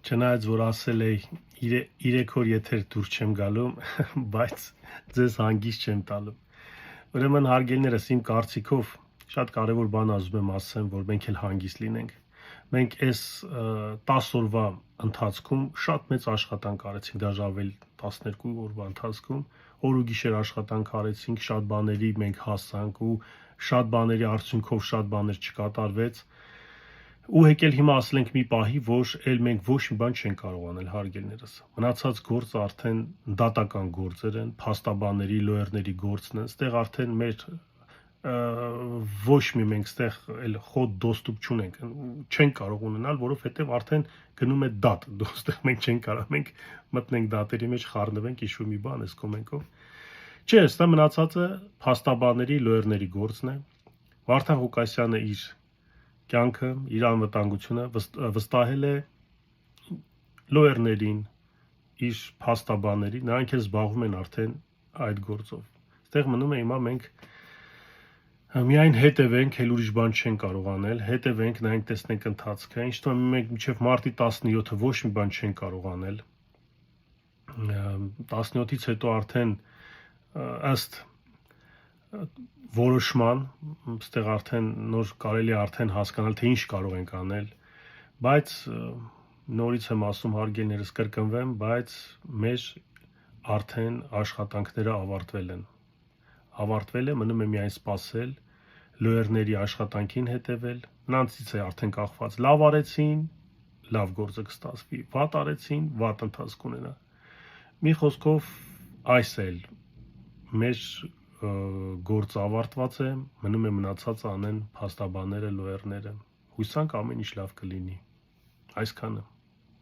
Չնայած որ ասել էի 3 օր եթեր դուրս չեմ գալու, բայց ձեզ հանգիստ չեմ տալու։ Ուրեմն հարգելիներս, իմ կարծիքով շատ կարևոր բան ասում եմ ասեմ, որ մենք էլ հանգիստ լինենք։ Մենք այս 10 օրվա ընթացքում շատ մեծ աշխատանք արեցինք, դաժե ավելի 12 օրվա ընթացքում օր ու գիշեր աշխատանք արեցինք, շատ բաների մենք հասանք ու շատ բաների արդյունքով շատ բաներ չկատարվեց։ Ու եկել հիմա ասենք մի պահի, որ էլ մենք ոչ մի բան չենք կարող անել, հարգելիներս։ Մնացած գործը արդեն դատական գործեր են, փաստաբանների, լոյերների գործն են, ստեղ արդեն մեր ոչ մի մենք ստեղ էլ խոտ դոստուկ չունենք, չենք կարող ունենալ, որովհետև արդեն գնում է դատ, ստեղ մենք չենք կարող, մենք մտնենք դատերի մեջ, խառնվենք ինչ-որ մի բան, այս կոմենքով։ Չէ, ստեղ մնացածը փաստաբանների, լոյերների գործն է։ Վարդան Ղուկասյանը իր կյանքը, իր անվտանգությունը վստահել է լոյերներին, իր փաստաբաններին, նրանք էլ զբաղվում են արդեն այդ գործով։ Ստեղ մնում է հիմա մենք միայն հետևենք, էլ ուրիշ բան չեն կարող անել, հետևենք, նայենք, տեսնենք ընթացքը, ինչ թվում է մենք մինչև մարտի 17-ը ոչ մի բան չեն կարող անել։ 17-ից հետո արդեն ըստ որոշման, ստեղ արդեն նոր կարելի է արդեն հասկանալ, թե ինչ կարող ենք անել, բայց նորից եմ ասում, հարգելիներս, կրկնվեմ, բայց մեր արդեն աշխատանքները ավարտվել են։ Ավարտվել է, մնում է միայն սպասել, լոյերների աշխատանքին հետևել, նրանցից է արդեն կախված, լավ արեցին, լավ գործը կստացվի, վատ արեցին, վատ ընթացք ունենա։ Մի խոսքով այս էլ մեր գործը ավարտված է, մնում է մնացած անեն փաստաբանները, լոյերները։ Հույսանք ամեն ինչ լավ կլինի։ Այսքանը։